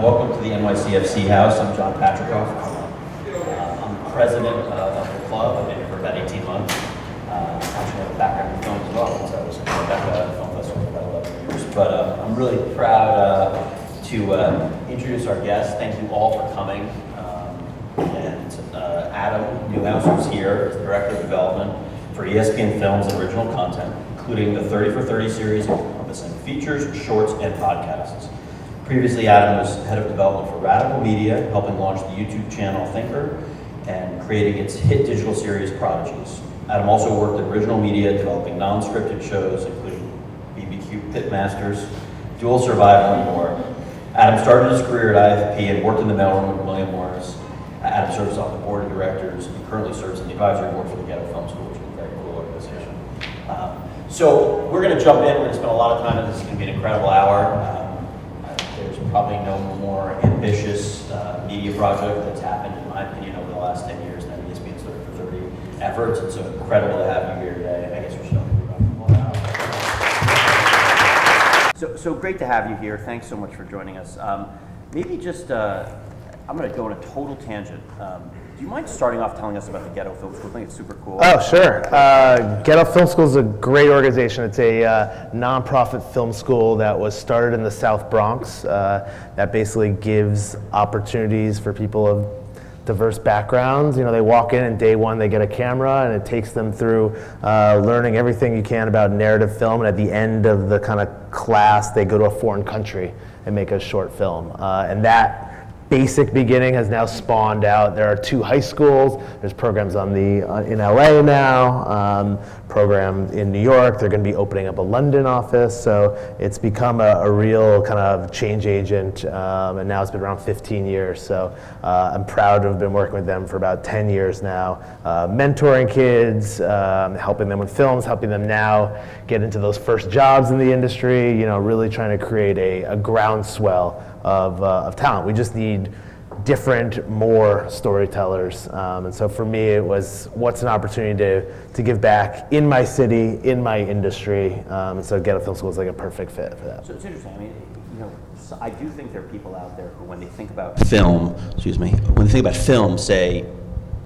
Welcome to the NYCFC house. I'm John Patrickoff. I'm president of the club. I've been here for about 18 months. Actually, I have a background in film as well, since I was at the Rebecca Film Festival for about 11 years. But I'm really proud to introduce our guests. Thank you all for coming. Adam Neuhaus, who's here, is the Director of Development for ESPN Films and Original Content, including the 30 for 30 series encompassing features, shorts, and podcasts. Previously, Adam was Head of Development for Radical Media, helping launch the YouTube channel Thinker and creating its hit digital series Prodigies. Adam also worked in original media, developing non-scripted shows, including BBQ Pitmasters, Dual Survival, and more. Adam started his career at IFP and worked in the mailroom with William Morris. Adam serves on the board of directors and currently serves on the advisory board for the Ghetto Film School, which is a very cool organization. So we're going to jump in. We're going to spend a lot of time, and this is going to be an incredible hour. There's probably no more ambitious media project that's happened, in my opinion, over the last 10 years than ESPN's 30 for 30 efforts. It's so incredible to have you here today. I guess we're still going to be So great to have you here. Thanks so much for joining us. Maybe just, I'm going to go on a total tangent. Do you mind starting off telling us about the Ghetto Film School? I think it's super cool. Oh, sure. Ghetto Film School is a great organization. It's a nonprofit film school that was started in the South Bronx that basically gives opportunities for people of diverse backgrounds. You know, they walk in and day one they get a camera and it takes them through learning everything you can about narrative film, and at the end of the kind of class they go to a foreign country and make a short film. And that basic beginning has now spawned out. There are 2 high schools. There's programs in LA now, program in New York. They're going to be opening up a London office. So it's become a real kind of change agent, and now it's been around 15 years. So I'm proud to have been working with them for about 10 years now, mentoring kids, helping them with films, helping them now get into those first jobs in the industry, you know, really trying to create a groundswell of talent. We just need different, more storytellers. And so for me, it was, what's an opportunity to give back in my city, in my industry. And so Ghetto Film School is like a perfect fit for that. So it's interesting. I mean, you know, so I do think there are people out there who, when they think about film, when they think about film, say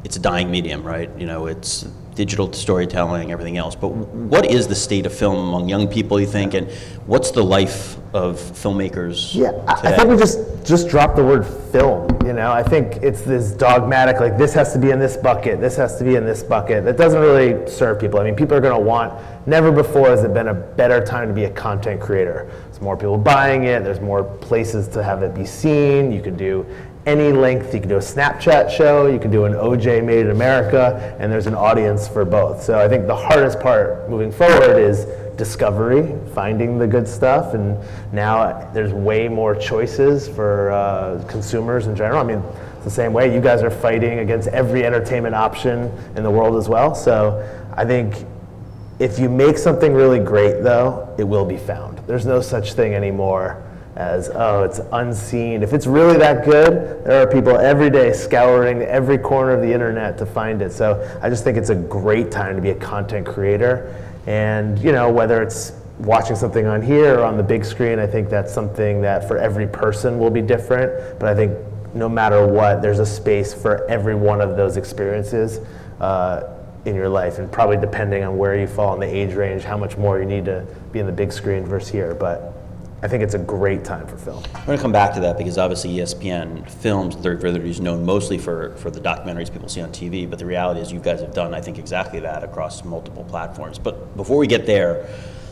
it's a dying medium, right? You know, it's digital storytelling, everything else. But what is the state of film among young people, you think, and what's the life of filmmakers today? I think we just dropped the word film, you know? I think it's this dogmatic, like, this has to be in this bucket, this has to be in this bucket. That doesn't really serve people. I mean, people are gonna want, never before has it been a better time to be a content creator. There's more people buying it, there's more places to have it be seen. You can do any length. You can do a Snapchat show, you can do an OJ Made in America, and there's an audience for both. So I think the hardest part moving forward is discovery, finding the good stuff, and now there's way more choices for consumers in general. I mean, it's the same way. You guys are fighting against every entertainment option in the world as well. So I think if you make something really great, though, it will be found. There's no such thing anymore as, oh, it's unseen. If it's really that good, there are people every day scouring every corner of the internet to find it. So I just think it's a great time to be a content creator. And, you know, whether it's watching something on here or on the big screen, I think that's something that for every person will be different. But I think no matter what, there's a space for every one of those experiences in your life, and probably depending on where you fall in the age range, how much more you need to be in the big screen versus here. But I think it's a great time for film. I'm going to come back to that because obviously ESPN Films, 30 for 30 is known mostly for the documentaries people see on TV, but the reality is you guys have done, I think, exactly that across multiple platforms. But before we get there,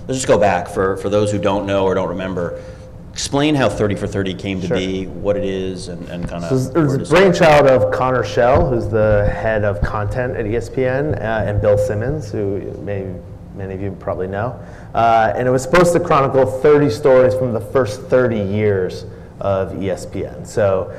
let's just go back. For those who don't know or don't remember, explain how 30 for 30 came to be, what it is, and kind of... So it's a brainchild of Connor Schell, who's the head of content at ESPN, and Bill Simmons, who many of you probably know. And it was supposed to chronicle 30 stories from the first 30 years of ESPN. So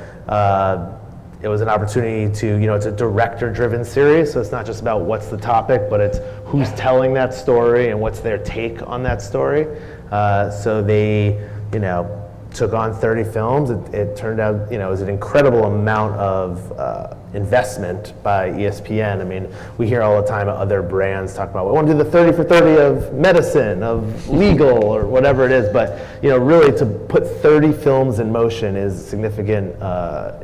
it was an opportunity to, you know, it's a director-driven series, so it's not just about what's the topic, but it's who's telling that story and what's their take on that story. So they, you know, took on 30 films. It turned out, it was an incredible amount of investment by ESPN. I mean, we hear all the time other brands talk about, we want to do the 30 for 30 of medicine, of legal, or whatever it is. But, really to put 30 films in motion is a significant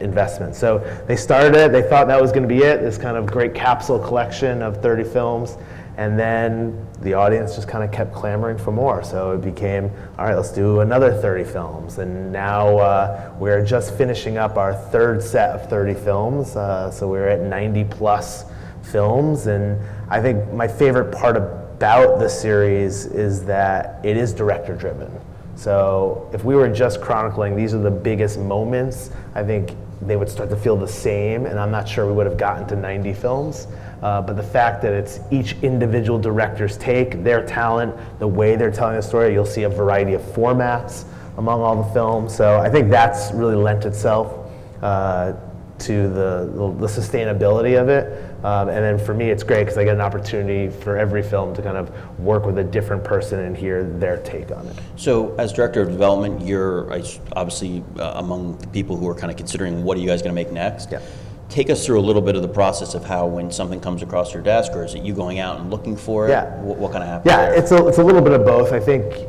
investment. So they started it, they thought that was going to be it, this kind of great capsule collection of 30 films. And then the audience just kind of kept clamoring for more. So it became, all right, let's do another 30 films. And now we're just finishing up our third set of 30 films. So we're at 90 plus films. And I think my favorite part about the series is that it is director driven. So if we were just chronicling, these are the biggest moments, I think they would start to feel the same. And I'm not sure we would have gotten to 90 films. But the fact that it's each individual director's take, their talent, the way they're telling the story, you'll see a variety of formats among all the films. So I think that's really lent itself to the sustainability of it. And then for me, it's great because I get an opportunity for every film to kind of work with a different person and hear their take on it. So as director of development, you're obviously among the people who are kind of considering what are you guys going to make next. Yeah. Take us through a little bit of the process of how when something comes across your desk, or is it you going out and looking for it? Yeah. What kind of happens? Yeah, it's a little bit of both. I think,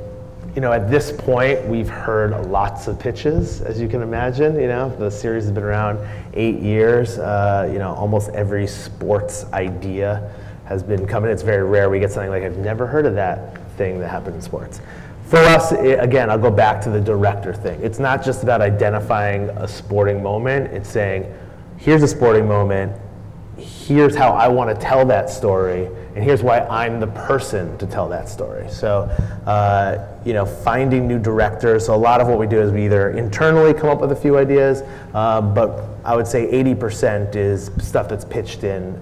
at this point, we've heard lots of pitches, as you can imagine. The series has been around 8 years. Almost every sports idea has been coming. It's very rare we get something like, I've never heard of that thing that happened in sports. For us, again, I'll go back to the director thing. It's not just about identifying a sporting moment. It's saying, here's a sporting moment, here's how I want to tell that story, and here's why I'm the person to tell that story. So, finding new directors. So a lot of what we do is we either internally come up with a few ideas, but I would say 80% is stuff that's pitched in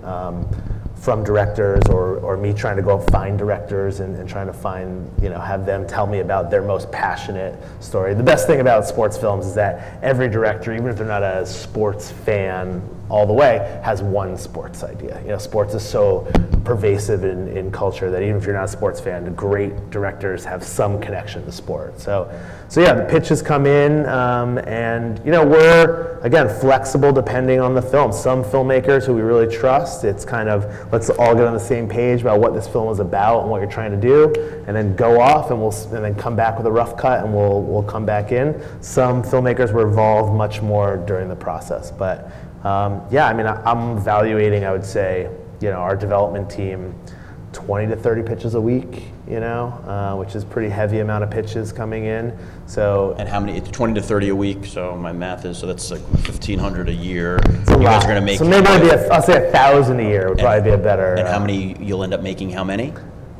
from directors or me trying to go find directors and trying to find, have them tell me about their most passionate story. The best thing about sports films is that every director, even if they're not a sports fan all the way, has one sports idea. Sports is so pervasive in culture that even if you're not a sports fan, great directors have some connection to sport. So yeah, the pitches come in, and we're again flexible depending on the film. Some filmmakers who we really trust, it's kind of let's all get on the same page about what this film is about and what you're trying to do, and then go off and then come back with a rough cut and we'll come back in. Some filmmakers were involved much more during the process, but I'm evaluating, I would say, our development team 20 to 30 pitches a week, which is pretty heavy amount of pitches coming in. So, and how many? It's 20 to 30 a week. So my math is, so that's like 1,500 a year. It's a lot. Guys are going to make. So maybe I'll say 1,000 a year would probably be a better. And how many you'll end up making? How many?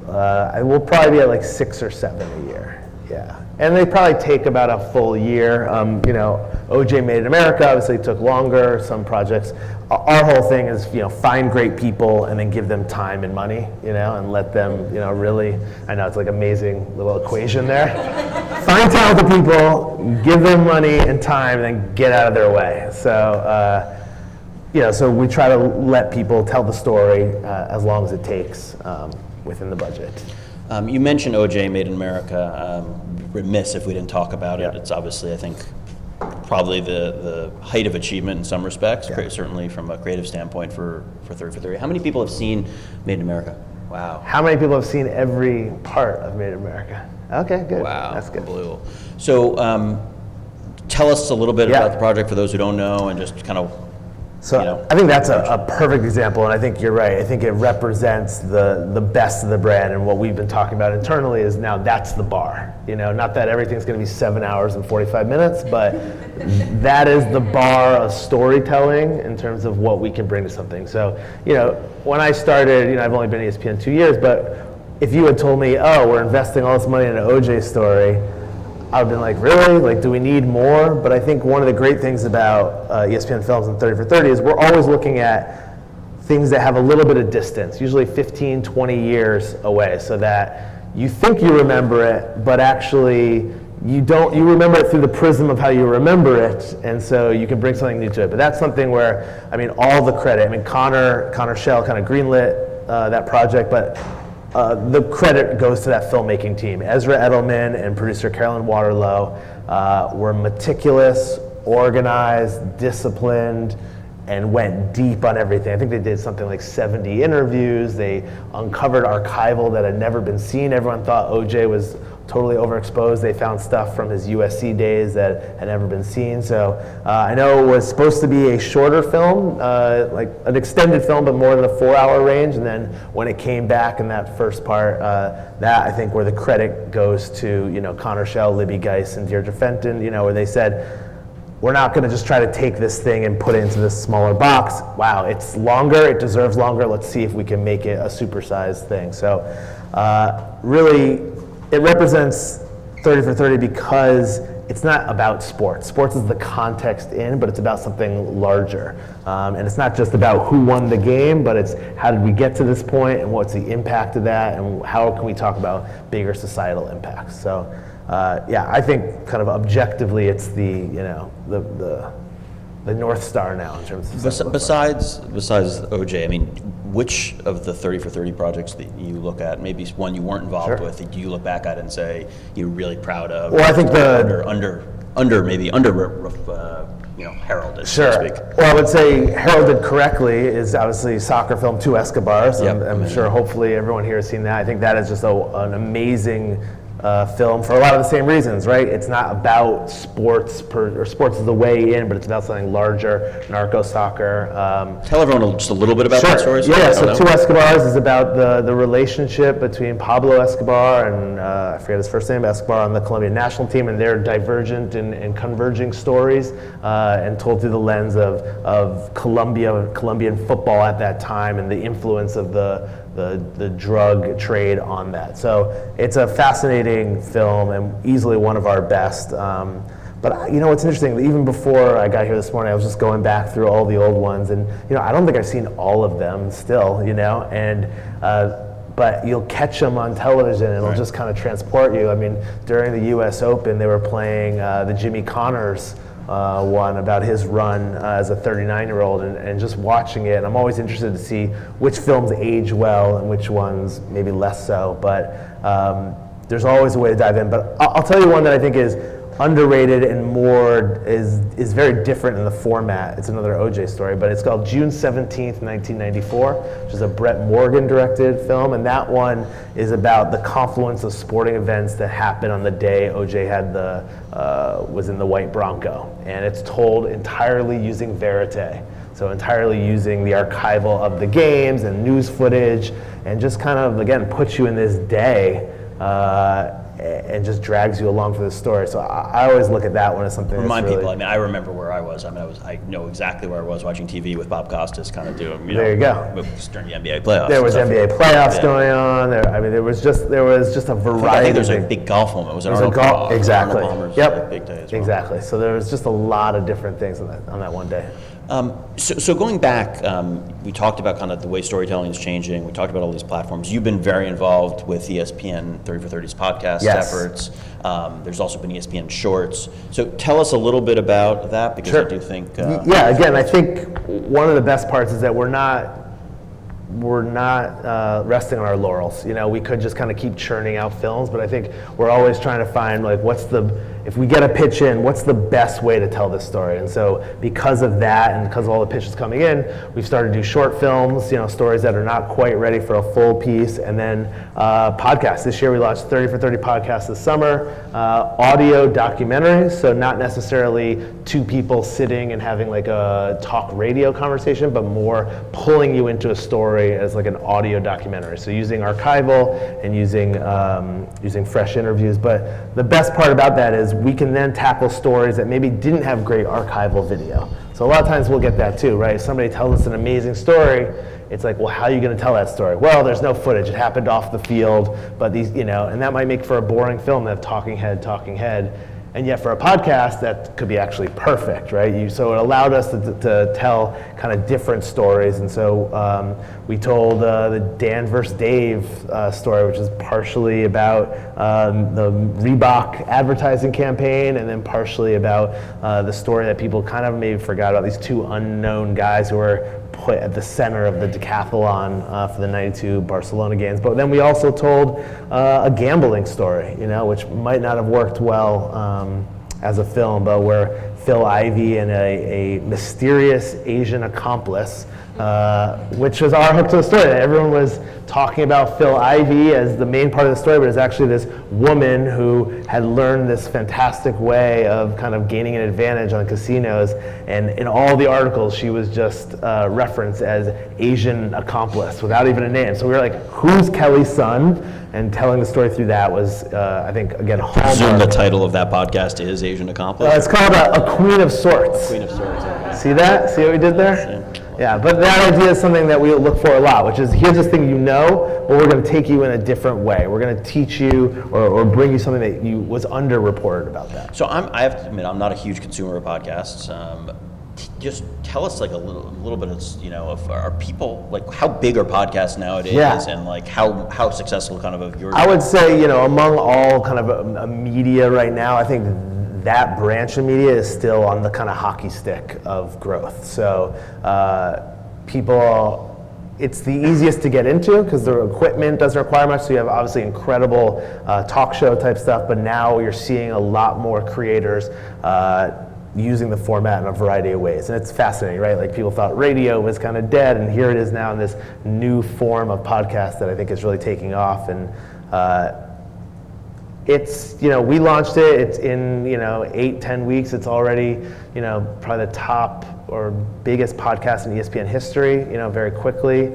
I will probably be at like 6 or 7 a year. Yeah. And they probably take about a full year. OJ Made in America obviously took longer. Some projects. Our whole thing is, find great people and then give them time and money, and let them, really. I know it's like amazing little equation there. Find talented people, give them money and time, and then get out of their way. So, so we try to let people tell the story as long as it takes within the budget. You mentioned OJ Made in America. Remiss if we didn't talk about it. It's obviously, I think, probably the height of achievement in some respects, certainly from a creative standpoint for 30 for 30. How many people have seen Made in America? Wow. How many people have seen every part of Made in America? Okay, good. Wow, that's good. Unbelievable. So tell us a little bit about the project for those who don't know, and just kind of. So I think that's a perfect example, and I think you're right. I think it represents the best of the brand, and what we've been talking about internally is now that's the bar. Not that everything's going to be 7 hours and 45 minutes, but that is the bar of storytelling in terms of what we can bring to something. So, when I started, I've only been at ESPN 2 years, but if you had told me, oh, we're investing all this money in an OJ story, I would have been like, really? Like, do we need more? But I think one of the great things about ESPN Films and 30 for 30 is we're always looking at things that have a little bit of distance, usually 15, 20 years away, so that you think you remember it, but actually you don't. You remember it through the prism of how you remember it, and so you can bring something new to it. But that's something where, all the credit. Connor Shell kind of greenlit that project, but the credit goes to that filmmaking team. Ezra Edelman and producer Carolyn Waterlow were meticulous, organized, disciplined, and went deep on everything. I think they did something like 70 interviews. They uncovered archival that had never been seen. Everyone thought OJ was totally overexposed. They found stuff from his USC days that had never been seen. So I know it was supposed to be a shorter film, like an extended film, but more than a 4-hour range. And then when it came back in that first part, that I think where the credit goes to, Connor Schell, Libby Geis, and Deirdre Fenton, where they said, we're not going to just try to take this thing and put it into this smaller box. Wow, it's longer, it deserves longer. Let's see if we can make it a supersized thing. So really, it represents 30 for 30 because it's not about sports. Sports is the context in, but it's about something larger. And it's not just about who won the game, but it's how did we get to this point and what's the impact of that and how can we talk about bigger societal impacts. So I think kind of objectively it's the North Star now in terms of besides OJ, I mean, which of the 30 for 30 projects that you look at, maybe one you weren't involved with, do you look back at and say you're really proud of? Well, I think heralded, sure. so to speak. Well, I would say heralded correctly is obviously soccer film Two Escobars. Yep. I'm sure hopefully everyone here has seen that. I think that is just an amazing film for a lot of the same reasons, right? It's not about sports, or sports is the way in, but it's about something larger, narco soccer. Tell everyone just a little bit about that story. Yeah, so Two Escobars is about the relationship between Pablo Escobar and I forget his first name, Escobar, on the Colombian national team, and their divergent and converging stories, and told through the lens of Colombian football at that time and the influence of the drug trade on that. So it's a fascinating film and easily one of our best. But what's interesting, even before I got here this morning, I was just going back through all the old ones, and I don't think I've seen all of them still, and but you'll catch them on television and it'll just kind of transport you. I mean, during the US Open, they were playing the Jimmy Connors one about his run as a 39-year-old, and just watching it, and I'm always interested to see which films age well and which ones maybe less so, but there's always a way to dive in. But I'll tell you one that I think is underrated and is very different in the format. It's another OJ story, but it's called June 17th, 1994, which is a Brett Morgan directed film, and that one is about the confluence of sporting events that happened on the day OJ was in the white Bronco, and it's told entirely using verite. So entirely using the archival of the games and news footage, and just kind of, again, puts you in this day and just drags you along for the story. So I always look at that one as something Remind that's people, I remember where I was. I know exactly where I was watching TV with Bob Costas kind of doing, there you go. During the NBA playoffs. There was NBA playoffs going on. There was just a variety. I think there's a big golf moment. It was an Arnold exactly. Palmer's big day as well. Exactly. So there was just a lot of different things on that one day. So going back, we talked about kind of the way storytelling is changing. We talked about all these platforms. You've been very involved with ESPN 30 for 30's podcast efforts. There's also been ESPN Shorts. So tell us a little bit about that, because I do think... again, I think one of the best parts is that we're not resting on our laurels. We could just kind of keep churning out films, but I think we're always trying to find, like, if we get a pitch in, what's the best way to tell this story? And so because of that, and because of all the pitches coming in, we've started to do short films, stories that are not quite ready for a full piece, and then podcasts. This year we launched 30 for 30 podcasts this summer, audio documentaries, so not necessarily two people sitting and having like a talk radio conversation, but more pulling you into a story as like an audio documentary. So using archival and using fresh interviews. But the best part about that is we can then tackle stories that maybe didn't have great archival video. So a lot of times we'll get that too, right? If somebody tells us an amazing story, it's like, well, how are you going to tell that story? Well, there's no footage. It happened off the field, but and that might make for a boring film, that talking head. And yet for a podcast, that could be actually perfect, right? So it allowed us to tell kind of different stories. And so we told the Dan versus Dave story, which is partially about the Reebok advertising campaign, and then partially about the story that people kind of maybe forgot about, these two unknown guys who were put at the center of the decathlon for the 92 Barcelona games. But then we also told a gambling story, which might not have worked well as a film, but where Phil Ivey and a mysterious Asian accomplice, which was our hook to the story. Everyone was talking about Phil Ivey as the main part of the story, but it's actually this woman who had learned this fantastic way of kind of gaining an advantage on casinos, and in all the articles she was just referenced as Asian accomplice without even a name. So we were like, who's Kelly's son? And telling the story through that was, I think, again, I presume the title of that podcast is Asian Accomplice? It's called a Queen of Sorts. Queen of Sorts. Okay. See that? See what we did there? Yeah, but that idea is something that we look for a lot, which is, here's this thing you know, but we're going to take you in a different way. We're going to teach you or bring you something that was underreported about that. So I have to admit, I'm not a huge consumer of podcasts. Just tell us like a little bit of are people, like, how big are podcasts nowadays, and like how successful kind of yours? I would say, among all kind of media right now, I think that branch of media is still on the kind of hockey stick of growth. So it's the easiest to get into because the equipment doesn't require much. So you have obviously incredible talk show type stuff, but now you're seeing a lot more creators using the format in a variety of ways. And it's fascinating, right? Like, people thought radio was kind of dead, and here it is now in this new form of podcast that I think is really taking off. And it's, we launched it, it's in, 8-10 weeks, it's already, probably the top or biggest podcast in ESPN history, very quickly.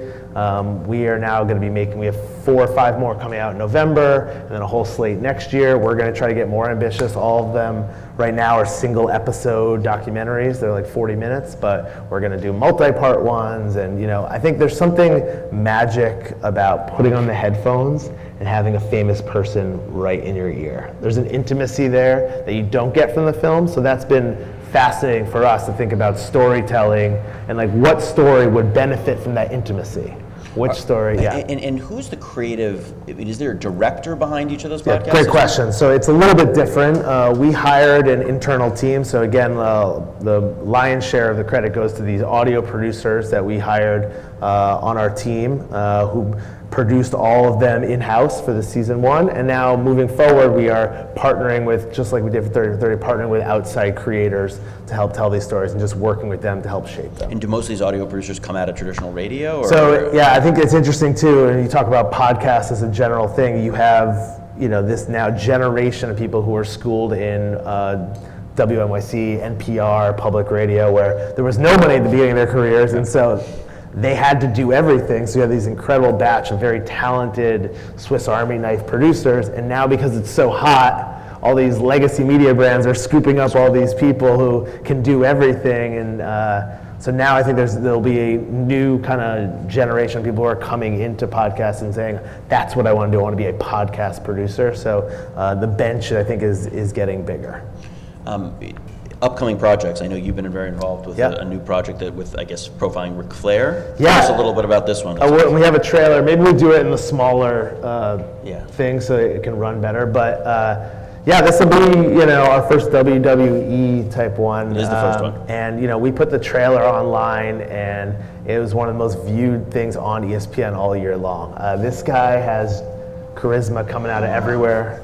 We are now going to be we have 4 or 5 more coming out in November, and then a whole slate next year. We're going to try to get more ambitious. All of them right now are single episode documentaries. They're like 40 minutes, but we're going to do multi-part ones. And, I think there's something magic about putting on the headphones and having a famous person right in your ear. There's an intimacy there that you don't get from the film. So that's been fascinating for us to think about storytelling and like what story would benefit from that intimacy. Which story? Yeah. And who's the creative? Is there a director behind each of those podcasts? Great question. So it's a little bit different. We hired an internal team. So again, the lion's share of the credit goes to these audio producers that we hired on our team, who produced all of them in-house for the season 1. And now moving forward, we are partnering with, just like we did for 30 for 30, partnering with outside creators to help tell these stories and just working with them to help shape them. And do most of these audio producers come out of traditional radio? Or? So yeah, I think it's interesting too, and you talk about podcasts as a general thing, you have, this now generation of people who are schooled in WNYC, NPR, public radio, where there was no money at the beginning of their careers, and so they had to do everything. So you have these incredible batch of very talented Swiss Army knife producers, and now because it's so hot, all these legacy media brands are scooping up all these people who can do everything. And so now I think there'll be a new kind of generation of people who are coming into podcasts and saying, that's what I want to do, I want to be a podcast producer. So the bench, I think, is getting bigger. Upcoming projects. I know you've been very involved with a new project with, I guess, profiling Ric Flair. Yeah. Tell us a little bit about this one. We have a trailer. Maybe we'll do it in the smaller thing so it can run better. But this will be, our first WWE type one. It is the first one. And, we put the trailer online, and it was one of the most viewed things on ESPN all year long. This guy has charisma coming out of everywhere.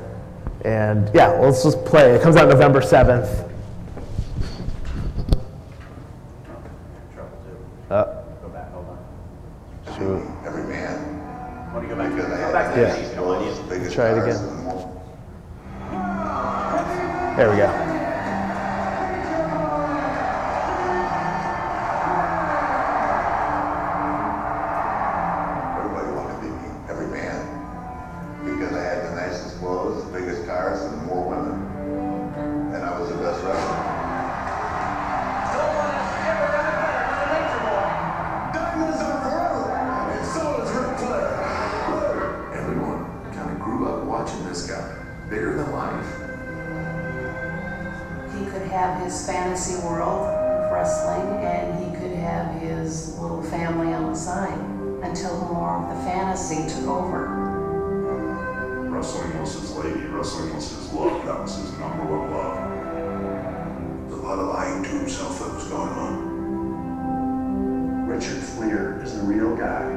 And let's just play. It comes out November 7th. Go back, hold on. Shoot. Every man. Want to go back to Yeah. Try it again. There we go. Everybody wanted to be me, every man. Because I had the nicest clothes, the biggest cars, and more women. And I was the best wrestler. Bigger than life. He could have his fantasy world of wrestling, and he could have his little family on the side until more of the fantasy took over. Wrestling was his lady. Wrestling was his love. That was his number one love. There's a lot of lying to himself that was going on. Richard Fliehr is the real guy.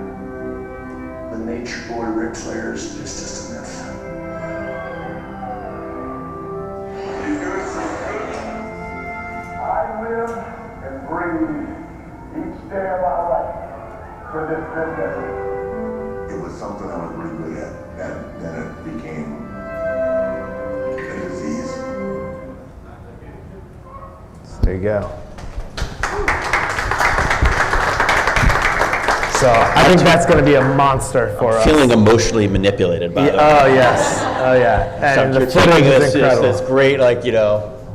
The nature boy Ric Flair is just a myth. You guys are good. spare my life for this business. It was something I was really good at, and then it became a disease. There you go. So I think that's going to be a monster for us. Feeling emotionally manipulated by them. Oh yes. Oh yeah. And the footage is incredible. This great,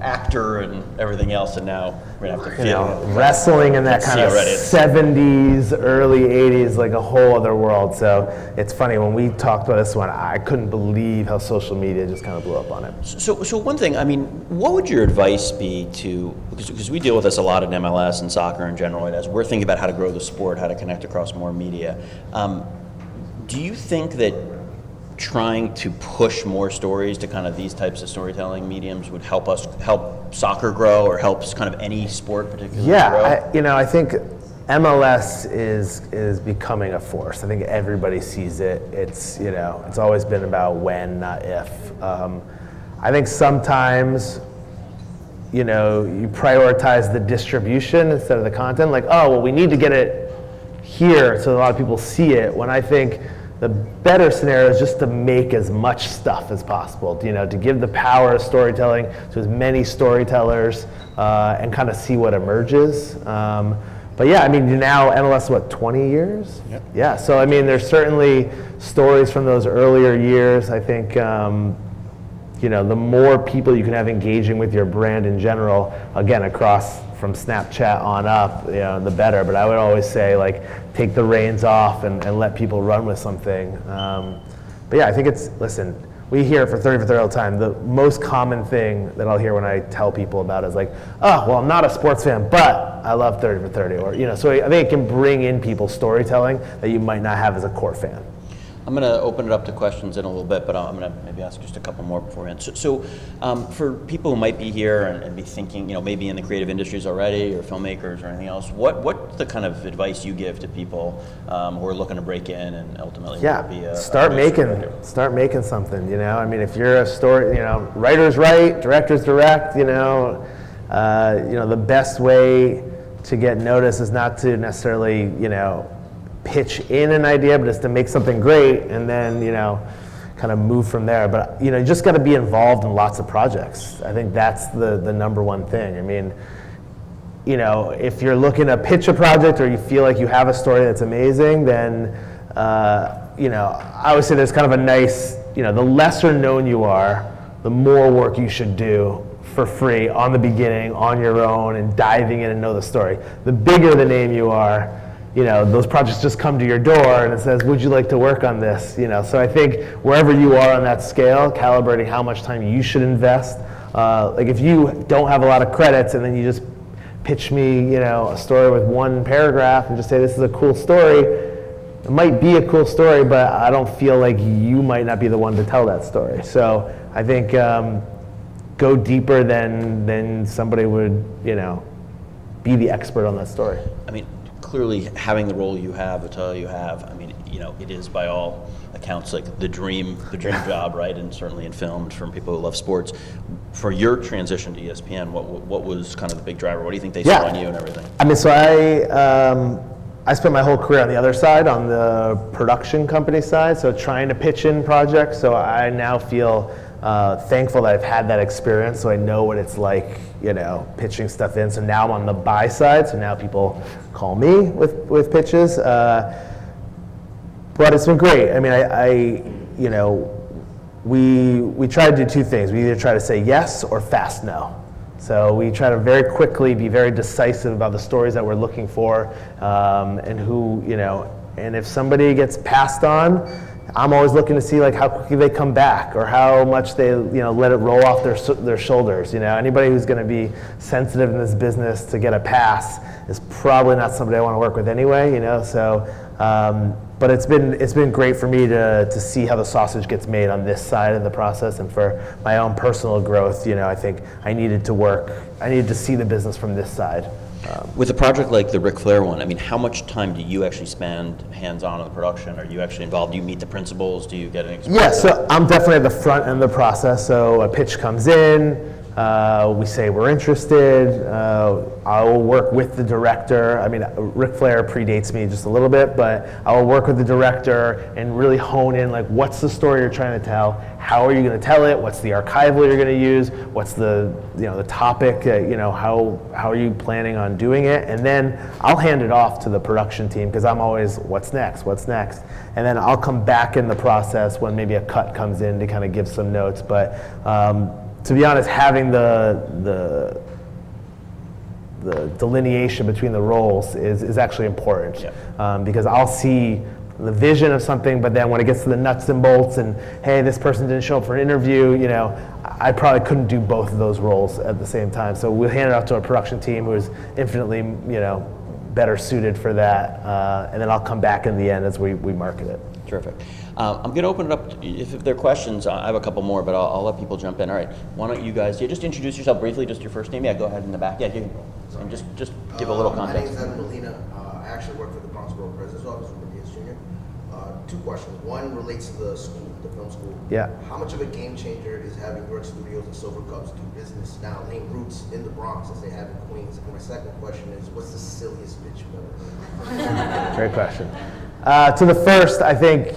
actor and everything else, and now we're gonna have to feel wrestling in that kind of 70s, early 80s, like a whole other world. So it's funny, when we talked about this one, I couldn't believe how social media just kind of blew up on it. So one thing, what would your advice be to, because we deal with this a lot in MLS and soccer in general, as we're thinking about how to grow the sport, how to connect across more media. Do you think that trying to push more stories to kind of these types of storytelling mediums would help soccer grow, or helps kind of any sport particularly grow? Yeah, I think MLS is becoming a force. I think everybody sees it. It's it's always been about when, not if. I think sometimes you prioritize the distribution instead of the content. Like, oh well, we need to get it here so a lot of people see it. When I think the better scenario is just to make as much stuff as possible, to give the power of storytelling to as many storytellers and kind of see what emerges. But yeah, now MLS, 20 years? Yep. Yeah, so there's certainly stories from those earlier years. I think, the more people you can have engaging with your brand in general, again, across from Snapchat on up, the better. But I would always say, take the reins off and let people run with something. But yeah, I think we hear it for 30 for 30 all the time. The most common thing that I'll hear when I tell people about it is oh, well, I'm not a sports fan, but I love 30 for 30. Or, so I think it can bring in people's storytelling that you might not have as a core fan. I'm going to open it up to questions in a little bit, but I'm going to maybe ask just a couple more beforehand. So for people who might be here and be thinking, maybe in the creative industries already, or filmmakers or anything else, what's the kind of advice you give to people who are looking to break in and ultimately be a start making something. If you're a story, writers write, directors direct. The best way to get noticed is not to necessarily pitch in an idea, but it's to make something great and then kind of move from there. But you just got to be involved in lots of projects. I think that's the number one thing. If you're looking to pitch a project or you feel like you have a story that's amazing, then I always say there's kind of a nice, the lesser known you are, the more work you should do for free on the beginning, on your own, and diving in and know the story. The bigger the name you are, those projects just come to your door and it says, would you like to work on this? So I think wherever you are on that scale, calibrating how much time you should invest. If you don't have a lot of credits and then you just pitch me, a story with one paragraph and just say, this is a cool story. It might be a cool story, but I don't feel like you might not be the one to tell that story. So I think go deeper than somebody would, be the expert on that story. Clearly, having the role you have, the title you have, it is by all accounts like the dream job, right? And certainly in film, from people who love sports. For your transition to ESPN, what was kind of the big driver? What do you think they saw in you and everything? So I spent my whole career on the other side, on the production company side, so trying to pitch in projects. So I now feel thankful that I've had that experience, so I know what it's like, pitching stuff in. So now I'm on the buy side, so now people call me with pitches. But it's been great. We try to do two things. We either try to say yes or fast no. So we try to very quickly be very decisive about the stories that we're looking for, and who, and if somebody gets passed on, I'm always looking to see how quickly they come back, or how much they let it roll off their shoulders. Anybody who's going to be sensitive in this business to get a pass is probably not somebody I want to work with anyway. So, but it's been great for me to see how the sausage gets made on this side of the process, and for my own personal growth. I think I needed to see the business from this side. With a project like the Ric Flair one, how much time do you actually spend hands-on in the production? Are you actually involved? Do you meet the principals? Do you get an experience? Yeah, so I'm definitely at the front end of the process. So a pitch comes in, we say we're interested. I will work with the director. I mean, Ric Flair predates me just a little bit, but I will work with the director and really hone in, like, what's the story you're trying to tell? How are you going to tell it? What's the archival you're going to use? What's the topic? How are you planning on doing it? And then I'll hand it off to the production team, because I'm always, what's next? And then I'll come back in the process when maybe a cut comes in to kind of give some notes. But to be honest, having the delineation between the roles is actually important. Yeah. Because I'll see the vision of something, but then when it gets to the nuts and bolts and, hey, this person didn't show up for an interview, I probably couldn't do both of those roles at the same time. So we'll hand it off to a production team who is infinitely, better suited for that. And then I'll come back in the end as we market it. Terrific. I'm going to open it up. If there are questions, I have a couple more, but I'll let people jump in. All right. Why don't you guys just introduce yourself briefly, just your first name? Yeah, go ahead in the back. Yeah, and just give a little context. My name is Adam Neuhaus. I actually work for the Bronx Borough President's Office with Diaz Jr. Two questions. One relates to the school, the film school. Yeah. How much of a game changer is having York Studios and Silver Cubs do business now, laying roots in the Bronx as they have in Queens? And my second question is, what's the silliest pitch you've ever heard? Great question. To the first, I think,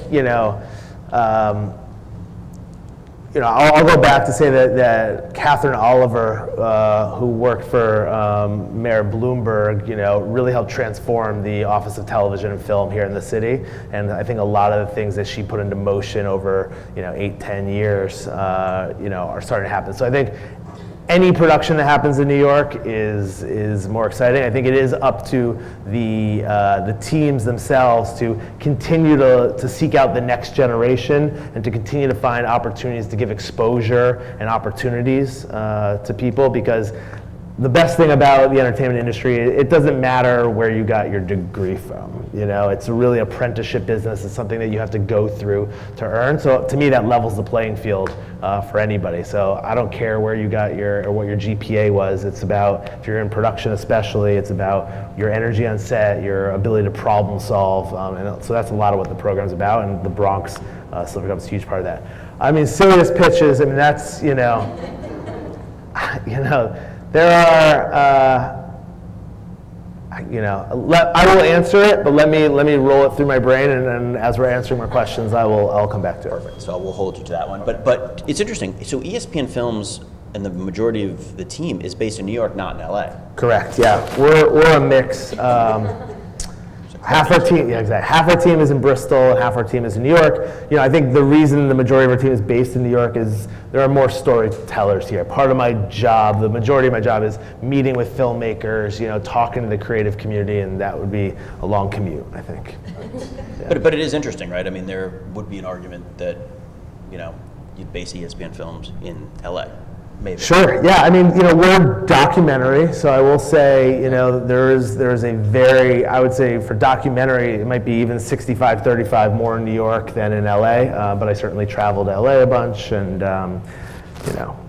I'll go back to say that Catherine Oliver, who worked for Mayor Bloomberg, really helped transform the Office of Television and Film here in the city. And I think a lot of the things that she put into motion over, 8-10 years, are starting to happen. So I think any production that happens in New York is more exciting. I think it is up to the teams themselves to continue to seek out the next generation and to continue to find opportunities to give exposure and opportunities to people, because the best thing about the entertainment industry, it doesn't matter where you got your degree from. It's really apprenticeship business. It's something that you have to go through to earn. So to me, that levels the playing field for anybody. So I don't care where you got what your GPA was. It's about, if you're in production especially, it's about your energy on set, your ability to problem solve. And so that's a lot of what the program's about. And the Bronx Silver Cup is a huge part of that. I mean, silliest pitches. I mean, that's there are, I will answer it, but let me roll it through my brain, and then as we're answering more questions, I'll come back to it. Perfect. So we'll hold you to that one. But it's interesting. So ESPN Films and the majority of the team is based in New York, not in LA. Correct. Yeah, we're a mix. Half our team, yeah, exactly. Half our team is in Bristol, and half our team is in New York. I think the reason the majority of our team is based in New York is there are more storytellers here. Part of my job, the majority of my job, is meeting with filmmakers, talking to the creative community, and that would be a long commute, I think. Yeah. But it is interesting, right? I mean, there would be an argument that, you'd base ESPN Films in LA. Maybe. Sure. Yeah. I mean, we're documentary, so I will say, there is a very, I would say for documentary, it might be even 65-35 more in New York than in LA. But I certainly travel to LA a bunch, and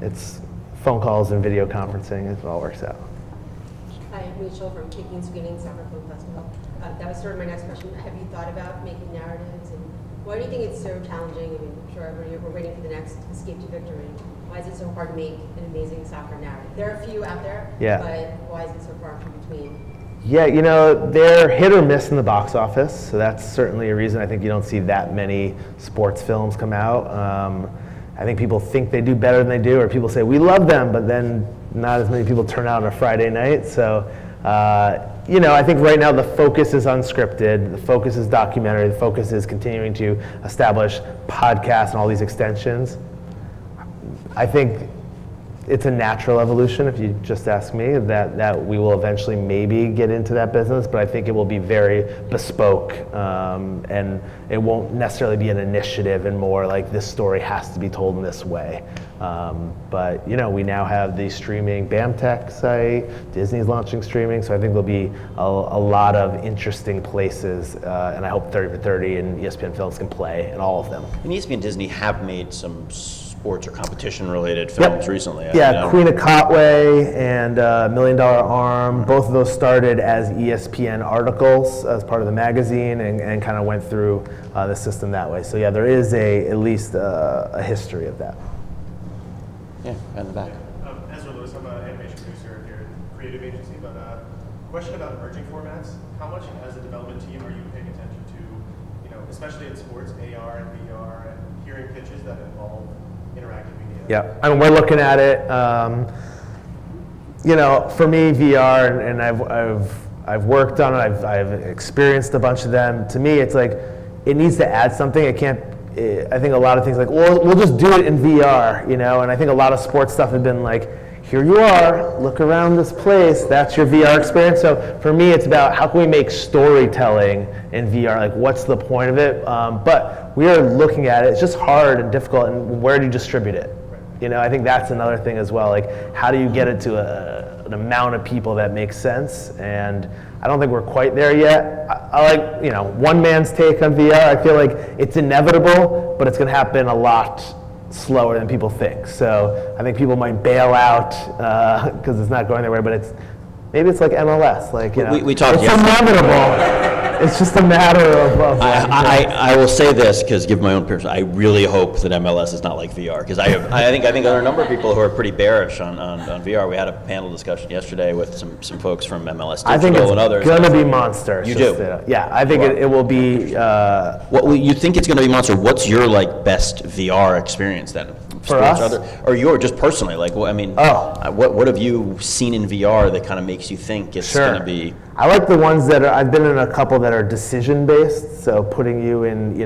it's phone calls and video conferencing. It all works out. Hi, Rachel from Kicking Screening Summer Film Festival. That was sort of my next question. Have you thought about making narratives, and why do you think it's so challenging? I mean, I'm sure we're waiting for the next Escape to Victory. Why is it so hard to make an amazing soccer narrative? There are a few out there, yeah, but why is it so far from between? Yeah, they're hit or miss in the box office, so that's certainly a reason I think you don't see that many sports films come out. I think people think they do better than they do, or people say, we love them, but then not as many people turn out on a Friday night. So, I think right now the focus is unscripted, the focus is documentary, the focus is continuing to establish podcasts and all these extensions. I think it's a natural evolution, if you just ask me, that we will eventually maybe get into that business, but I think it will be very bespoke, and it won't necessarily be an initiative and more like this story has to be told in this way. But we now have the streaming BAMTech site, Disney's launching streaming, so I think there'll be a lot of interesting places, and I hope 30 for 30 and ESPN Films can play in all of them. And ESPN and Disney have made some sports or competition-related films recently. Yeah, Queen of Kotway and $1 Million Arm, both of those started as ESPN articles as part of the magazine and kind of went through the system that way. So yeah, there is at least a history of that. Yeah, in the back. As Question about emerging formats. How much as a development team are you paying attention to, especially in sports, AR and VR, and hearing pitches that involve interactive media? Yeah, I mean, we're looking at it. For me, VR, and I've worked on it. I've experienced a bunch of them. To me, it's like it needs to add something. It can't. I think a lot of things like, well, we'll just do it in VR, And I think a lot of sports stuff has been like, here you are, look around this place, that's your VR experience. So for me, it's about how can we make storytelling in VR, like what's the point of it? But we are looking at it, it's just hard and difficult, and where do you distribute it? I think that's another thing as well, like how do you get it to an amount of people that makes sense? And I don't think we're quite there yet. I like, one man's take on VR. I feel like it's inevitable, but it's gonna happen a lot slower than people think. So I think people might bail out because it's not going their way, but maybe it's like MLS, like we talked. It's inevitable. It's just a matter of I will say this because, give my own person, I really hope that MLS is not like VR because I think there are a number of people who are pretty bearish on VR. We had a panel discussion yesterday with some folks from MLS Digital and others. I think it's going to be monster. You do? Yeah, I think it will be. You think it's going to be monster? What's your best VR experience then? For us? Or your just personally, what have you seen in VR that kind of makes you think it's going to be? I like the ones that I've been in a couple that are decision based, so putting you in,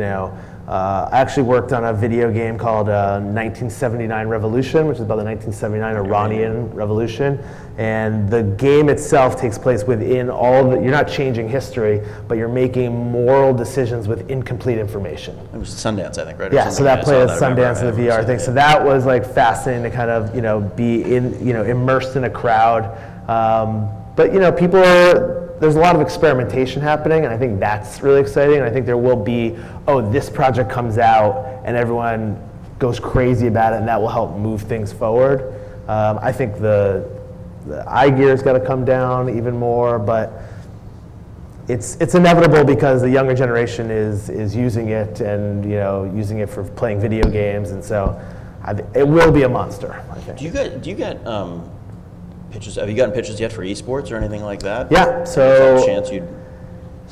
I actually worked on a video game called 1979 Revolution, which is about the 1979 Iranian Revolution. And the game itself takes place within you're not changing history, but you're making moral decisions with incomplete information. It was Sundance, I think, right? Yeah, so that played at Sundance in the VR thing. So that was fascinating to kind of, be immersed in a crowd. But there's a lot of experimentation happening, and I think that's really exciting. And I think there will be, this project comes out, and everyone goes crazy about it, and that will help move things forward. I think the eye gear's got to come down even more, but it's inevitable because the younger generation is using it and using it for playing video games, and so it will be a monster, I think. Do you get pitches? Have you gotten pitches yet for esports or anything like that? Yeah. So. Is there a chance you'd?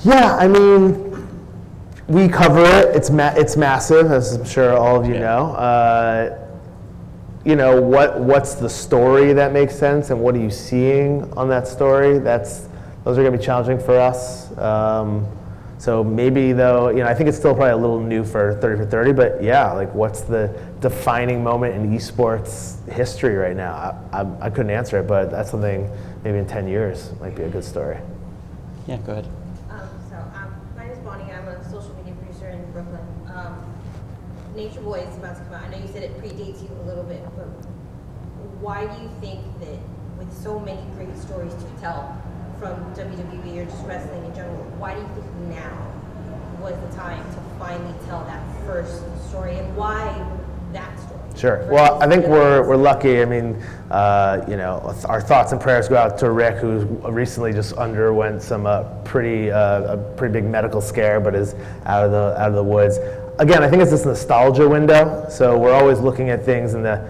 Yeah, I mean, we cover it. It's massive, as I'm sure all of you know. What's the story that makes sense, and what are you seeing on that story? Those are going to be challenging for us. So maybe though, I think it's still probably a little new for 30 for 30, but yeah, what's the defining moment in esports history right now? I couldn't answer it, but that's something maybe in 10 years might be a good story. Yeah, go ahead. My name is Bonnie. I'm a social media producer in Brooklyn. Nature Boy is about to come out. I know you said it predates you a little bit, but why do you think that with so many great stories to tell from WWE or just wrestling in general, why do you think now was the time to finally tell that first story, and why that story? Sure. Well, I think we're lucky. I mean, our thoughts and prayers go out to Rick, who recently just underwent some pretty big medical scare, but is out of the woods. Again, I think it's this nostalgia window. So we're always looking at things in the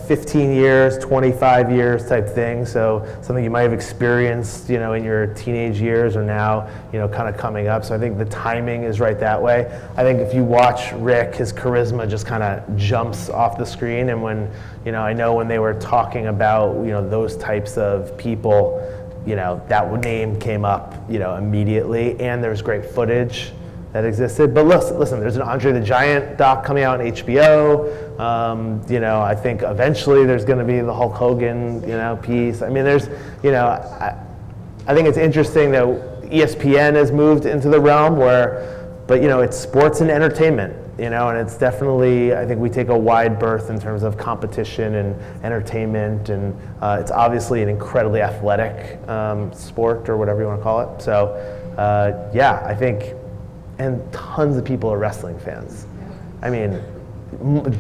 15 years, 25 years type thing. So something you might have experienced, in your teenage years or now, kind of coming up. So I think the timing is right that way. I think if you watch Rick, his charisma just kind of jumps off the screen. And when, I know when they were talking about, those types of people, that name came up, immediately. And there's great footage that existed. But listen, there's an Andre the Giant doc coming out on HBO. I think eventually there's going to be the Hulk Hogan, piece. I mean, there's, I think it's interesting that ESPN has moved into the realm but it's sports and entertainment, and it's definitely, I think we take a wide berth in terms of competition and entertainment, and it's obviously an incredibly athletic sport or whatever you want to call it. So, I think. And tons of people are wrestling fans. I mean,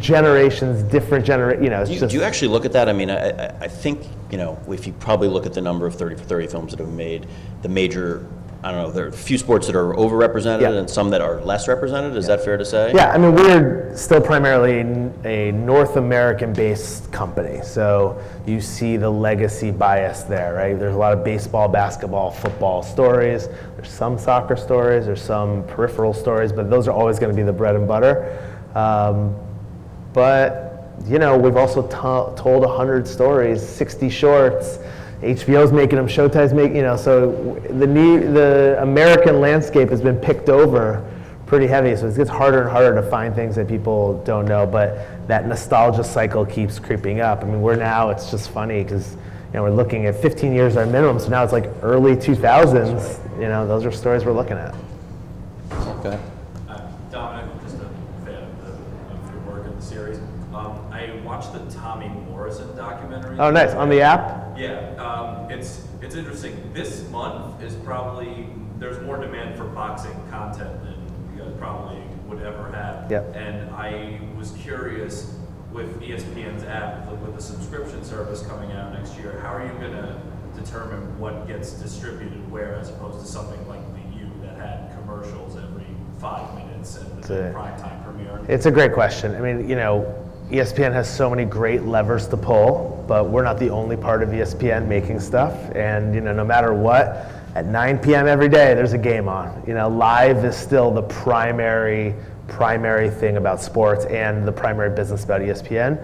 generations, different generations. Do you actually look at that? I mean, I think, if you probably look at the number of 30 for 30 films that have been made, the major I don't know, there are a few sports that are overrepresented Yeah. and some that are less represented. Is that fair to say? Yeah, I mean, we're still primarily a North American-based company, so you see the legacy bias there, right? There's a lot of baseball, basketball, football stories. There's some soccer stories, there's some peripheral stories, but those are always going to be the bread and butter. But, you know, we've also told 100 stories, 60 shorts. HBO's making them, Showtime's making, you know, so the American landscape has been picked over pretty heavy, so it gets harder and harder to find things that people don't know, but that nostalgia cycle keeps creeping up. I mean, it's just funny because, you know, we're looking at 15 years our minimum, so now it's like early 2000s, you know, those are stories we're looking at. Okay. Dominic, just a fan of your work in the series. I watched the Tommy Morrison documentary. Oh, nice. On the app? Yeah, it's interesting. This month is probably, there's more demand for boxing content than you guys probably would ever have. Yep. And I was curious, with ESPN's app, with the subscription service coming out next year, how are you going to determine what gets distributed where, as opposed to something like The U that had commercials every 5 minutes and the primetime premiere? It's a great question. I mean, you know, ESPN has so many great levers to pull, but we're not the only part of ESPN making stuff. And, you know, no matter what, at 9 p.m. every day, there's a game on. You know, live is still the primary thing about sports and the primary business about ESPN.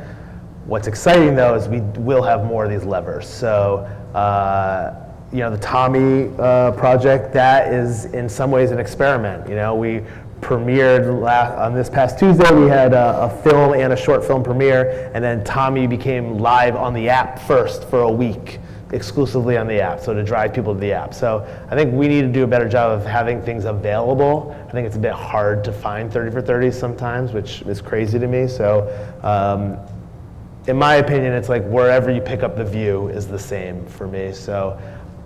What's exciting, though, is we will have more of these levers. So, you know, the Tommy project, that is in some ways an experiment. You know, we premiered on this past Tuesday. We had a film and a short film premiere, and then Tommy became live on the app first for a week, exclusively on the app, so to drive people to the app. So I think we need to do a better job of having things available. I think it's a bit hard to find 30 for 30 sometimes, which is crazy to me. So in my opinion, it's like wherever you pick up The View is the same for me. So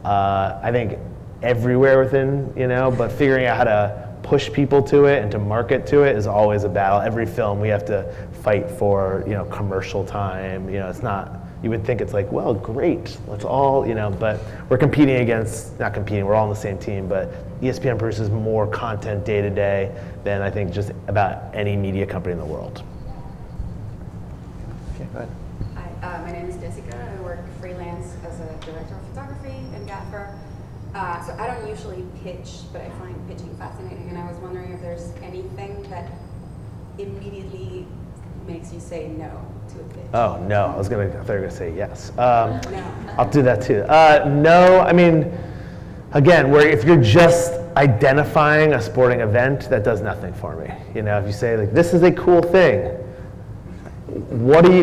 I think everywhere within, you know, but figuring out how to push people to it and to market to it is always a battle. Every film we have to fight for, you know, commercial time. You know, it's not, you would think it's like, well, great, let's all, you know, but we're competing against, not competing, we're all on the same team, but ESPN produces more content day to day than I think just about any media company in the world. Okay, go ahead. Hi, my name is Jessica. I work freelance as a director of photography and gaffer. So I don't usually pitch, but I find pitching fascinating, and I was wondering if there's anything that immediately makes you say no to a pitch. Oh, no, I thought you were gonna say yes. No. I'll do that too. No, I mean, again, if you're just identifying a sporting event, that does nothing for me. You know, if you say like, this is a cool thing,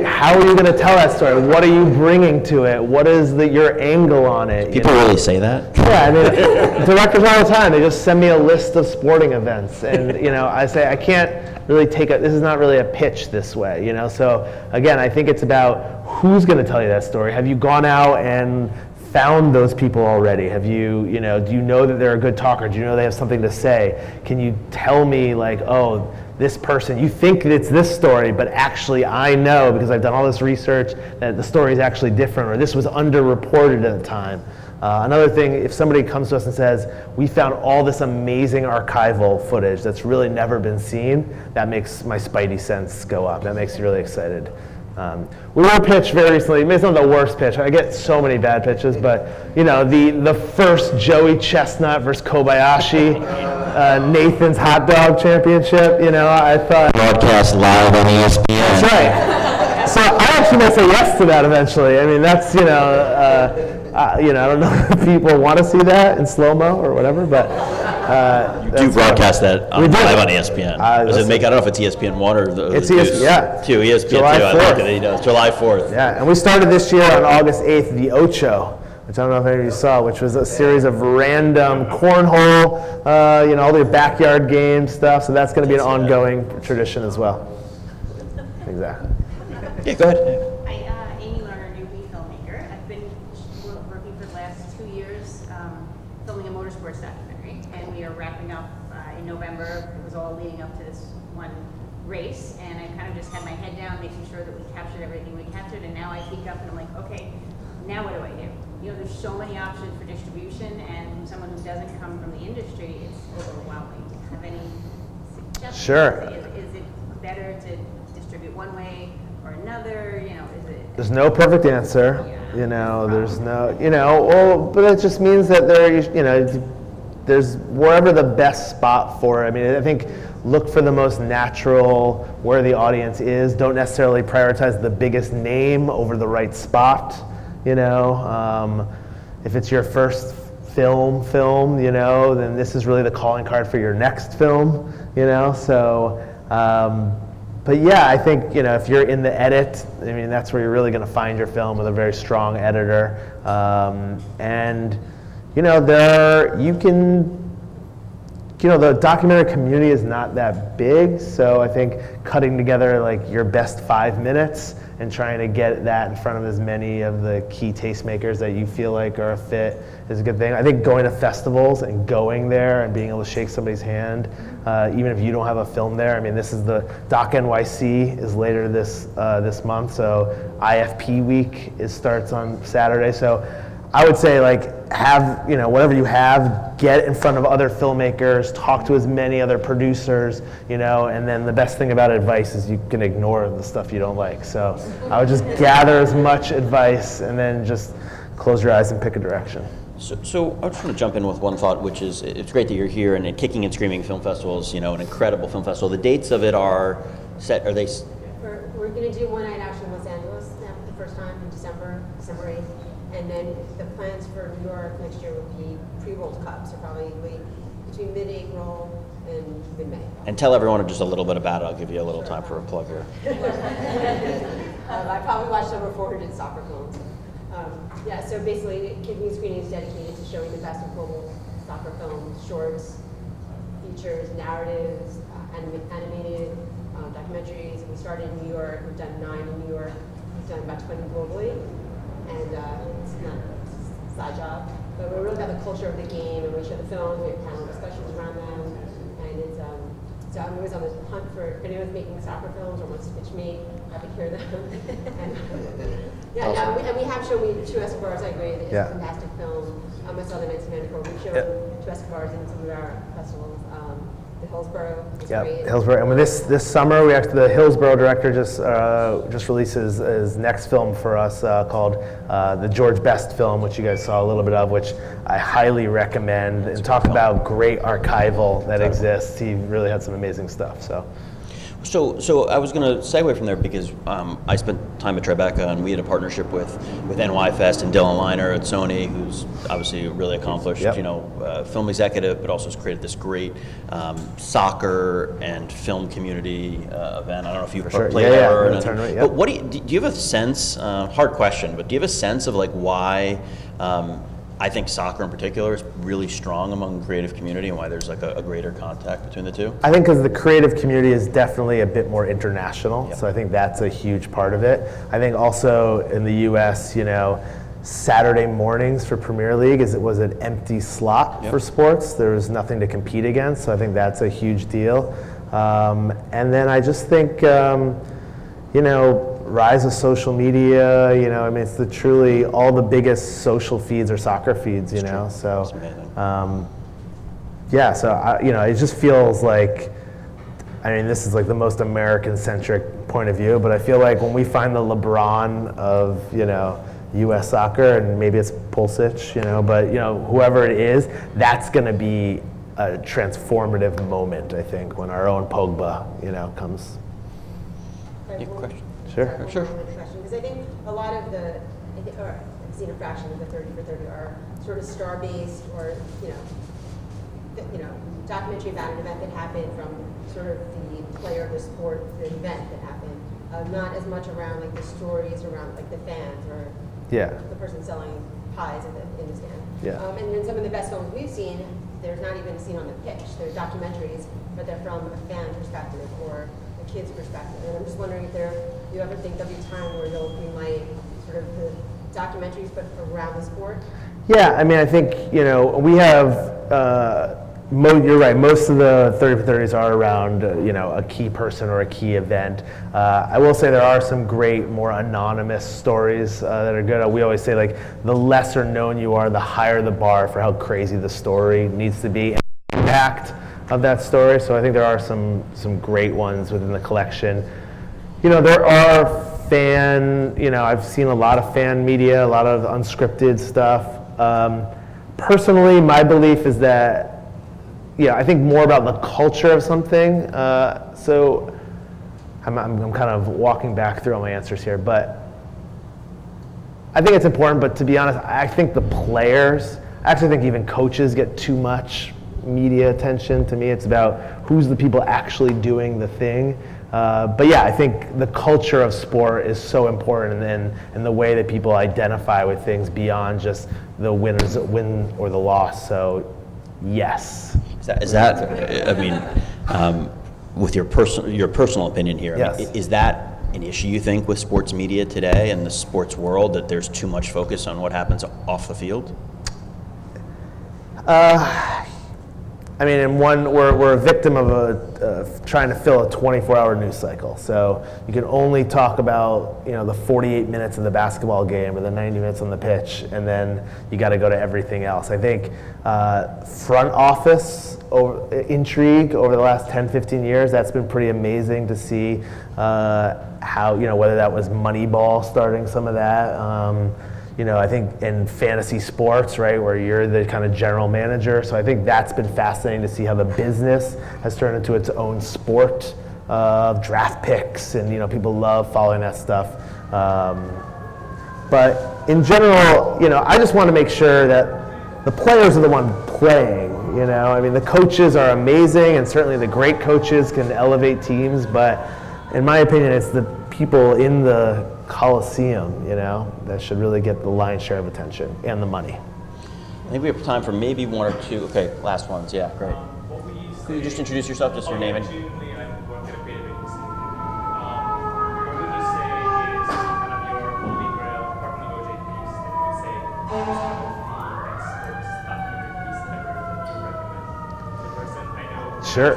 how are you going to tell that story? What are you bringing to it? What is your angle on it? People really say that? Yeah, I mean, directors all the time, they just send me a list of sporting events, and you know, I say I can't really this is not really a pitch this way, you know. So again, I think it's about who's going to tell you that story. Have you gone out and found those people already? Have you, you know, do you know that they're a good talker? Do you know they have something to say? Can you tell me like, oh, this person, you think it's this story, but actually I know because I've done all this research that the story is actually different, or this was underreported at the time. Another thing, if somebody comes to us and says, we found all this amazing archival footage that's really never been seen, that makes my spidey sense go up. That makes me really excited. We were pitched very recently. It's not the worst pitch. I get so many bad pitches, but you know, the first Joey Chestnut versus Kobayashi, Nathan's hot dog championship. You know, I thought Broadcast live on ESPN. that's right. So I actually might say yes to that eventually. I mean, that's you know, I don't know if people want to see that in slow mo or whatever, but you do broadcast that live on ESPN. Does it make? I don't know if it's ESPN 1 or the. It's ESPN. Yeah. 2, ESPN July 2. 4th. I like it. He does. July 4th. Yeah, and we started this year on August 8th, the Ocho, which I don't know if any of you saw, which was a series of random cornhole, you know, all the backyard game stuff. So that's going to be an ongoing tradition as well. Exactly. Yeah, go ahead. Hi, Amy Lerner, newbie filmmaker. I've been working for the last 2 years filming a motorsports documentary, and we are wrapping up in November. It was all leading up to this one race, and I kind of just had my head down, making sure that we captured everything we captured, and now I peek up and I'm like, okay, now what do I do? You know, there's so many options for distribution, and someone who doesn't come from the industry, it's overwhelming. Do you have any suggestions? Sure. Is it better to distribute one way or another? You know, is it? There's no perfect answer. Yeah. You know, there's no, you know, well, but it just means that there, you know, there's wherever the best spot for it. I mean, I think look for the most natural, where the audience is. Don't necessarily prioritize the biggest name over the right spot. You know, if it's your first film, you know, then this is really the calling card for your next film. You know, so. But yeah, I think, you know, if you're in the edit, I mean, that's where you're really going to find your film with a very strong editor. And, you know, the documentary community is not that big, so I think cutting together like your best 5 minutes and trying to get that in front of as many of the key tastemakers that you feel like are a fit is a good thing. I think going to festivals and going there and being able to shake somebody's hand, even if you don't have a film there. I mean, this is the Doc NYC is later this month, so IFP week starts on Saturday. So I would say, like, have, you know, whatever you have, get in front of other filmmakers, talk to as many other producers, you know, and then the best thing about advice is you can ignore the stuff you don't like. So I would just gather as much advice and then just close your eyes and pick a direction. So I just want to jump in with one thought, which is it's great that you're here, and Kicking and Screaming Film Festival is, you know, an incredible film festival. The dates of it are set, are they? We're going to do one night actually in Los Angeles now for the first time in December 8th. And then the plans for New York next year would be pre-World Cup, so probably between mid-April and mid-May. And tell everyone just a little bit about it. I'll give you a little time for a plug here. I probably watched over 400 soccer films. Yeah, so basically, Kicking and Screening is dedicated to showing the best of global soccer films, shorts, features, narratives, animated documentaries. We started in New York. We've done 9 in New York. We've done about 20 globally. And it's not a side job, but we really got the culture of the game, and we show the films, we have panel discussions around them, and it's, so I'm always on the hunt for, if anyone's making soccer films or wants to pitch me, happy to hear them. And, and we have shown Two Escobars, I agree, it's a fantastic film. I saw the Knights of Manticore, we've shown Two Escobars in some of our festivals. The Hillsborough is great. Hillsborough. And this summer, the Hillsborough director just releases his next film for us called the George Best film, which you guys saw a little bit of, which I highly recommend. And talk about great archival that exists. He really had some amazing stuff. So I was going to segue from there because I spent time at Tribeca, and we had a partnership with NYFest and Dylan Liner at Sony, who's obviously a really accomplished, you know, film executive, but also has created this great soccer and film community event. I don't know if you've played there. But what do you have a sense? Hard question, but do you have a sense of like why? I think soccer in particular is really strong among the creative community, and why there's like a greater contact between the two? I think because the creative community is definitely a bit more international, so I think that's a huge part of it. I think also in the US, you know, Saturday mornings for Premier League was an empty slot for sports. There was nothing to compete against, so I think that's a huge deal. And then I just think, you know, rise of social media, you know, I mean, it's truly all the biggest social feeds are soccer feeds, you know, so, yeah, so, you know, it just feels like, I mean, this is like the most American-centric point of view, but I feel like when we find the LeBron of, you know, U.S. soccer, and maybe it's Pulisic, you know, but, you know, whoever it is, that's going to be a transformative moment, I think, when our own Pogba, you know, comes. Yeah, question. Sure. Because I think a lot of I've seen a fraction of the 30 for 30 are sort of star-based, or documentary about an event that happened from sort of the player of the sport, the event that happened, not as much around like the stories around like the fans or the person selling pies in the stand. And then some of the best films we've seen, there's not even a scene on the pitch. They're documentaries, but they're from a fan perspective or a kid's perspective. And I'm just wondering if you ever think there'll be a time where you'll greenlight sort of the documentaries, but around the sport? Yeah, I mean, I think, you know, we have, You're right. Most of the 30 for 30s are around, a key person or a key event. I will say there are some great, more anonymous stories that are good. We always say, like, the lesser known you are, the higher the bar for how crazy the story needs to be and the impact of that story. So I think there are some great ones within the collection. There are I've seen a lot of fan media, a lot of unscripted stuff. Personally, my belief is that, I think more about the culture of something. So I'm kind of walking back through all my answers here, but I think it's important. But to be honest, I think the players, I actually think even coaches get too much media attention. To me, it's about who's the people actually doing the thing. But yeah, I think the culture of sport is so important, and the way that people identify with things beyond just the win or the loss. So yes. Is that I mean, with your personal opinion here, yes. Is that an issue you think with sports media today and the sports world, that there's too much focus on what happens off the field? I mean, we're a victim of trying to fill a 24-hour news cycle. So you can only talk about, the 48 minutes of the basketball game or the 90 minutes on the pitch, and then you got to go to everything else. I think front office intrigue over the last 10, 15 years, that's been pretty amazing to see how, whether that was Moneyball starting some of that. I think in fantasy sports, right, where you're the kind of general manager. So I think that's been fascinating to see how the business has turned into its own sport of draft picks, and people love following that stuff. But in general, I just want to make sure that the players are the one playing. I mean, the coaches are amazing, and certainly the great coaches can elevate teams. But in my opinion, it's the people in the Coliseum, that should really get the lion's share of attention and the money. I think we have time for maybe one or two. Okay, last ones. Yeah, great. Could you just introduce yourself, just your name and... Sure.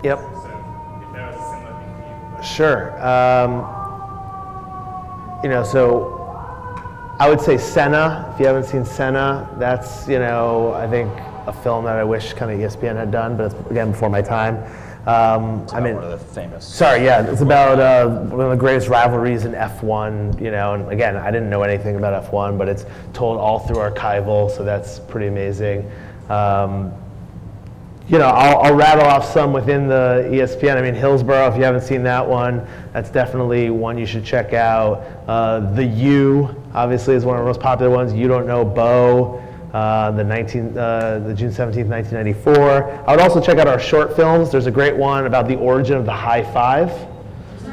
Yep. Sure. So I would say Senna. If you haven't seen Senna, that's, I think a film that I wish kind of ESPN had done, but it's, again, before my time. One of the famous. Sorry, yeah. It's about one of the greatest rivalries in F1, and again, I didn't know anything about F1, but it's told all through archival, so that's pretty amazing. I'll rattle off some within the ESPN. I mean, Hillsborough, if you haven't seen that one, that's definitely one you should check out. The U, obviously, is one of the most popular ones. You Don't Know Bo, the June 17th, 1994. I would also check out our short films. There's a great one about the origin of the high five.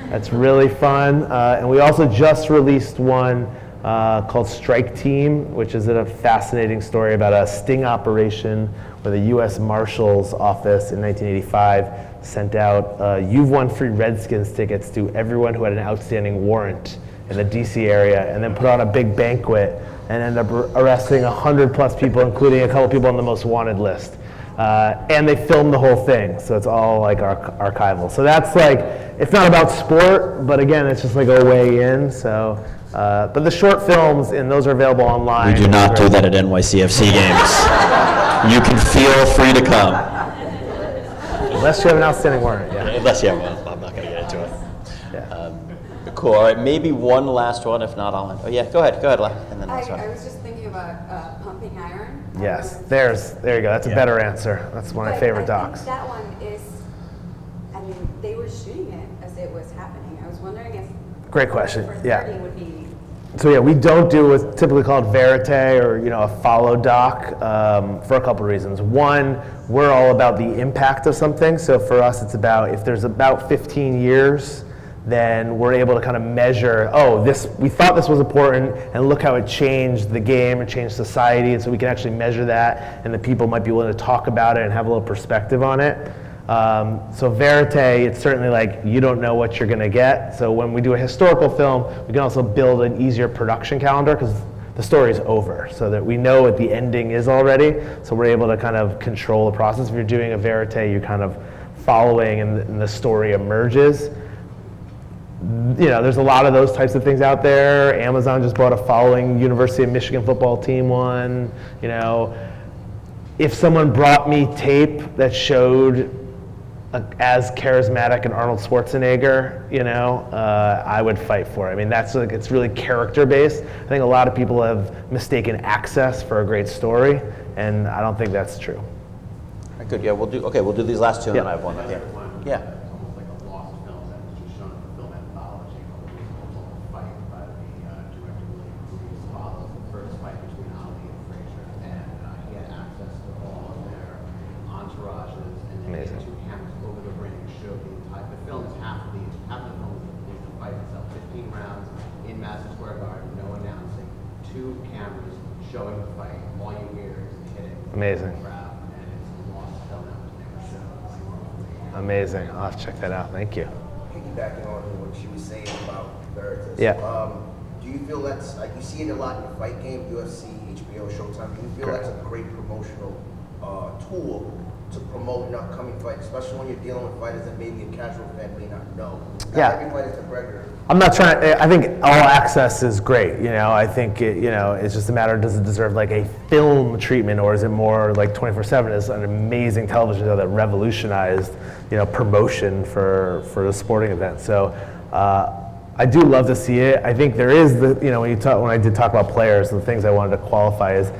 That's really fun. And we also just released one called Strike Team, which is a fascinating story about a sting operation where the U.S. Marshal's Office in 1985 sent out You've Won Free Redskins tickets to everyone who had an outstanding warrant in the D.C. area, and then put on a big banquet and ended up arresting 100+ people, including a couple people on the most wanted list. And they filmed the whole thing, so it's all like archival. So that's like, it's not about sport, but again, it's just like a way in. So, but the short films, and those are available online. We do not do that at NYCFC games. You can feel free to come. Unless you have an outstanding warrant, yeah. Unless you have one, I'm not going to get into it. Yeah. Cool. All right, maybe one last one. If not, I'll end. Oh yeah, go ahead, and then I next one. was just thinking about Pumping Iron. Yes, there you go. That's a better answer. That's one of my favorite I think docs. that one is, they were shooting it as it was happening. I was wondering if Great question. for 30 would be. So yeah, we don't do what's typically called verite or a follow doc for a couple of reasons. One, we're all about the impact of something. So for us, it's about if there's about 15 years, then we're able to kind of measure. We thought this was important, and look how it changed the game and changed society. And so we can actually measure that, and the people might be willing to talk about it and have a little perspective on it. So verite, it's certainly like you don't know what you're going to get. So when we do a historical film, we can also build an easier production calendar because the story's over, so that we know what the ending is already, so we're able to kind of control the process. If you're doing a verite, you're kind of following and the story emerges. There's a lot of those types of things out there. Amazon just bought a following University of Michigan football team one. If someone brought me tape that showed as charismatic an Arnold Schwarzenegger, I would fight for it. I mean, it's really character based. I think a lot of people have mistaken access for a great story, and I don't think that's true. All right, good. Yeah, we'll do these last two, and then I have one here. Yeah. It's almost like a lost film that was just shown in the film anthology. It was a fight by the director William Cruz follows the first fight between Ali and Frazier, and he had access to all of their entourages, and then Amazing. two cameras over the ring showed the entire. The film is half of the film is the fight itself. 15 rounds in Madison Square Garden, no announcing, 2 cameras showing the fight. All you hear is the hitting. Amazing. Amazing. I'll have to check that out. Thank you. Piggybacking on what she was saying about Veritas. Yeah. Do you feel that's, you see it a lot in the fight game, UFC, HBO, Showtime, do you feel Correct. that's a great promotional tool to promote an upcoming fight, especially when you're dealing with fighters that maybe a casual fan may not know? Yeah. Every fight is a regular. I'm not trying. I think all access is great. I think it's just a matter of, does it deserve like a film treatment, or is it more like 24/7 is an amazing television show that revolutionized promotion for a sporting event. So I do love to see it. I think there is when I did talk about players, the things I wanted to qualify is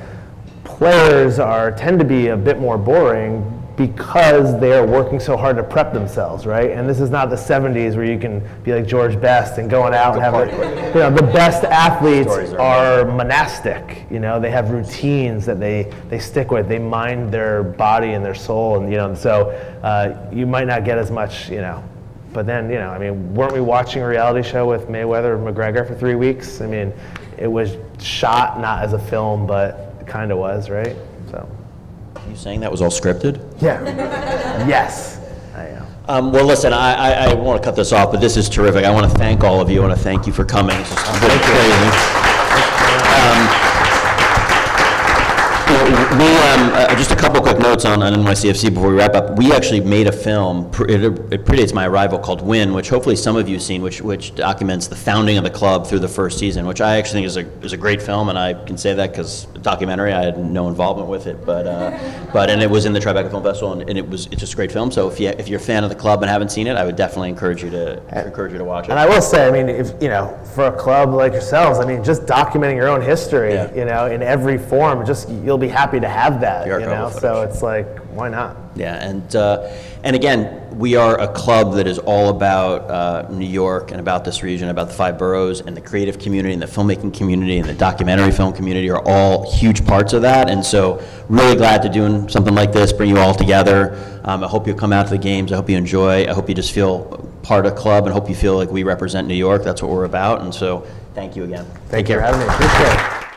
players tend to be a bit more boring because they are working so hard to prep themselves, right? And this is not the 70s where you can be like George Best and going out and have the best athletes are monastic. They have routines that they stick with. They mind their body and their soul, and so you might not get as much, But then, weren't we watching a reality show with Mayweather and McGregor for 3 weeks? I mean, it was shot not as a film, but it kind of was, right? So. Are you saying that was all scripted? Yeah. Yes. I am. Well, listen, I want to cut this off, but this is terrific. I want to thank all of you. I want to thank you for coming. This is crazy. Just a couple quick notes on NYCFC before we wrap up. We actually made a film, it predates my arrival, called Win, which hopefully some of you have seen, which documents the founding of the club through the first season, which I actually think is a great film, and I can say that because documentary, I had no involvement with it, and it was in the Tribeca Film Festival, and it's just a great film. So if you're a fan of the club and haven't seen it, I would definitely encourage you to watch it. And I will say, if for a club like yourselves, just documenting your own history, in every form, you'll be happy to have that, so it's like, why not? Yeah, and again, we are a club that is all about New York and about this region, about the 5 boroughs, and the creative community and the filmmaking community and the documentary film community are all huge parts of that. And so really glad to doing something like this, bring you all together. I hope you'll come out to the games. I hope you enjoy. I hope you just feel part of the club, and hope you feel like we represent New York. That's what we're about. And so thank you again. Thank you for having me. Appreciate it.